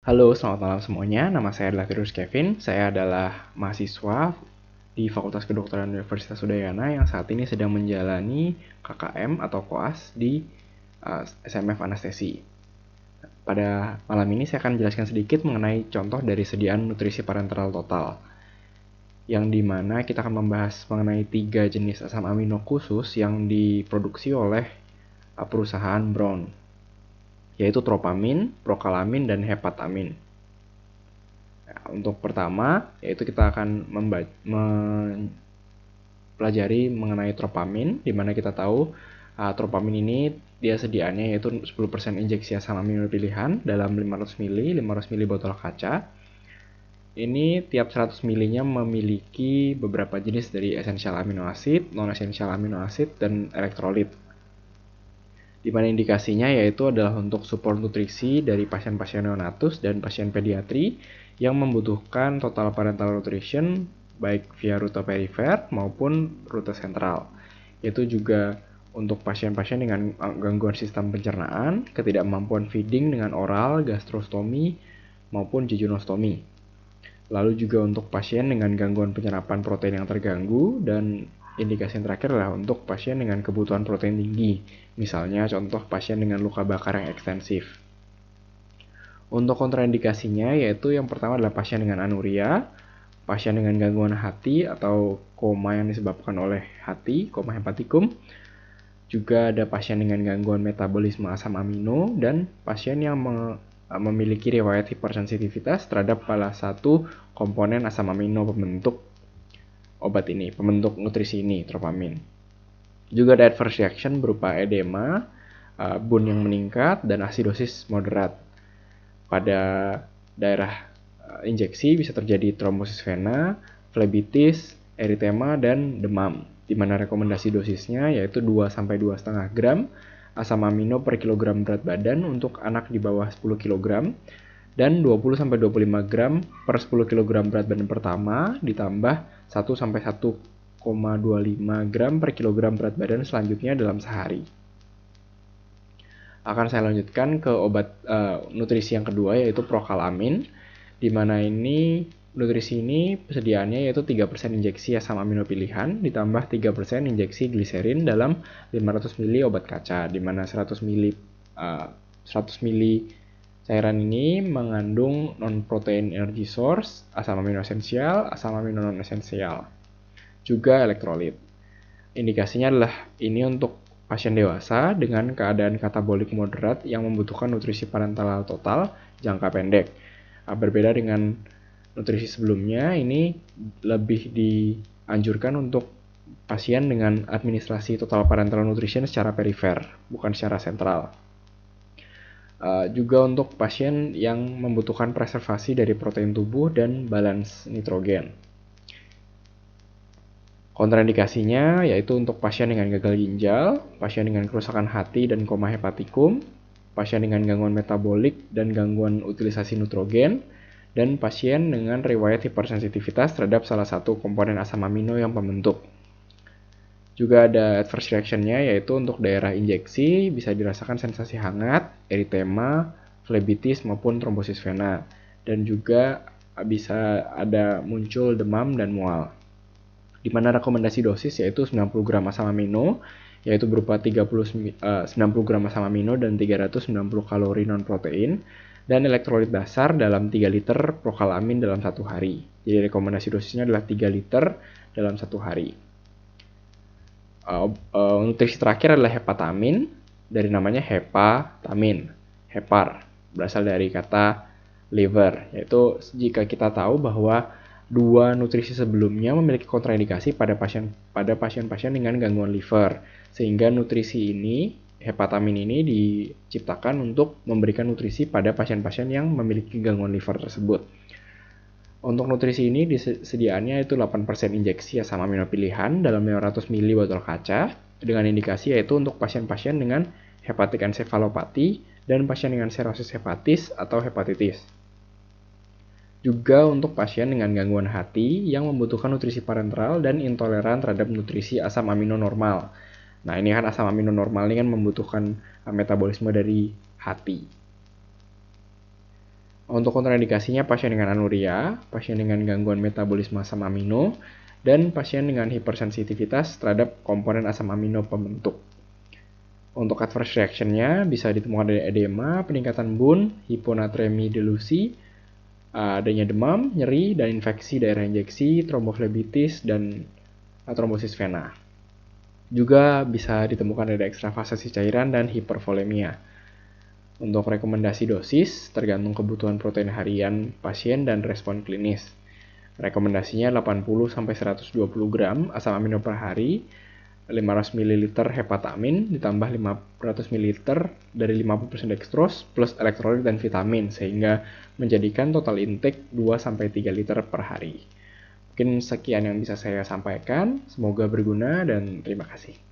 Halo, selamat malam semuanya. Nama saya adalah Firdaus Kevin. Saya adalah mahasiswa di Fakultas Kedokteran Universitas Udayana yang saat ini sedang menjalani KKM atau koas di SMF Anestesi. Pada malam ini saya akan menjelaskan sedikit mengenai contoh dari sediaan nutrisi parenteral total, yang dimana kita akan membahas mengenai 3 jenis asam amino khusus yang diproduksi oleh perusahaan Brown, yaitu tropamin, prokalamin, dan hepatamin. Untuk pertama, yaitu kita akan mempelajari mengenai tropamin, di mana kita tahu tropamin ini dia sediaannya yaitu 10% injeksi asam amino pilihan dalam 500 ml botol kaca. Ini tiap 100 ml-nya memiliki beberapa jenis dari essential amino acid, non-essential amino acid, dan elektrolit. Di mana indikasinya yaitu adalah untuk support nutrisi dari pasien-pasien neonatus dan pasien pediatri yang membutuhkan total parental nutrition baik via rute perifer maupun rute sentral. Yaitu juga untuk pasien-pasien dengan gangguan sistem pencernaan, ketidakmampuan feeding dengan oral, gastrostomi, maupun jejunostomi. Lalu juga untuk pasien dengan gangguan penyerapan protein yang terganggu, dan indikasi yang terakhir adalah untuk pasien dengan kebutuhan protein tinggi, misalnya contoh pasien dengan luka bakar yang ekstensif. Untuk kontraindikasinya yaitu yang pertama adalah pasien dengan anuria, pasien dengan gangguan hati atau koma yang disebabkan oleh hati, koma hepatikum, juga ada pasien dengan gangguan metabolisme asam amino, dan pasien yang memiliki riwayat hipersensitivitas terhadap salah satu komponen asam amino pembentuk obat ini, pembentuk nutrisi ini, tropamin. Juga ada adverse reaction berupa edema, bun yang meningkat, dan asidosis moderat. Pada daerah injeksi bisa terjadi trombosis vena, flebitis, eritema, dan demam, di mana rekomendasi dosisnya yaitu 2-2,5 gram asam amino per kilogram berat badan untuk anak di bawah 10 kg, dan 20-25 gram per 10 kg berat badan pertama, ditambah 1-1,25 gram per kilogram berat badan selanjutnya dalam sehari. Akan saya lanjutkan ke obat nutrisi yang kedua, yaitu prokalamin, di mana ini nutrisi ini persediaannya yaitu 3% injeksi asam amino pilihan ditambah 3% injeksi gliserin dalam 500 ml obat kaca, di mana 100 ml cairan ini mengandung non-protein energy source, asam amino esensial, asam amino non-esensial, juga elektrolit. Indikasinya adalah ini untuk pasien dewasa dengan keadaan katabolik moderat yang membutuhkan nutrisi parenteral total jangka pendek. Berbeda dengan nutrisi sebelumnya, ini lebih dianjurkan untuk pasien dengan administrasi total parenteral nutrition secara perifer, bukan secara sentral. Juga untuk pasien yang membutuhkan preservasi dari protein tubuh dan balance nitrogen. Kontraindikasinya yaitu untuk pasien dengan gagal ginjal, pasien dengan kerusakan hati dan koma hepatikum, pasien dengan gangguan metabolik dan gangguan utilisasi nitrogen, dan pasien dengan riwayat hipersensitivitas terhadap salah satu komponen asam amino yang pembentuk. Juga ada adverse reaction-nya yaitu untuk daerah injeksi bisa dirasakan sensasi hangat, eritema, flebitis maupun trombosis vena, dan juga bisa ada muncul demam dan mual. Di mana rekomendasi dosis yaitu 90 gram asam amino, yaitu berupa 90 gram asam amino dan 390 kalori non-protein, dan elektrolit dasar dalam 3 liter prokalamin dalam 1 hari. Jadi rekomendasi dosisnya adalah 3 liter dalam 1 hari. Nutrisi terakhir adalah hepatamin, dari namanya hepatamin, hepar, berasal dari kata liver, yaitu jika kita tahu bahwa dua nutrisi sebelumnya memiliki kontraindikasi pada pasien-pasien dengan gangguan liver, sehingga nutrisi ini, hepatamin ini diciptakan untuk memberikan nutrisi pada pasien-pasien yang memiliki gangguan liver tersebut. Untuk nutrisi ini disediaannya itu 8% injeksi asam amino pilihan dalam 500 ml botol kaca, dengan indikasi yaitu untuk pasien-pasien dengan hepatik encephalopati dan pasien dengan cirrhosis hepatis atau hepatitis. Juga untuk pasien dengan gangguan hati yang membutuhkan nutrisi parenteral dan intoleran terhadap nutrisi asam amino normal. Nah, ini kan asam amino normal ini kan membutuhkan metabolisme dari hati. Untuk kontraindikasinya pasien dengan anuria, pasien dengan gangguan metabolisme asam amino, dan pasien dengan hipersensitivitas terhadap komponen asam amino pembentuk. Untuk adverse reaction-nya bisa ditemukan dari edema, peningkatan bun, hiponatremi delusi, adanya demam, nyeri, dan infeksi daerah injeksi, tromboflebitis, dan trombosis vena. Juga bisa ditemukan ada ekstravasasi cairan dan hipervolemia. Untuk rekomendasi dosis, tergantung kebutuhan protein harian pasien dan respon klinis. Rekomendasinya 80-120 gram asam amino per hari, 500 ml hepatamin ditambah 500 ml dari 50% dextrose plus elektrolit dan vitamin sehingga menjadikan total intake 2-3 liter per hari. Mungkin sekian yang bisa saya sampaikan, semoga berguna dan terima kasih.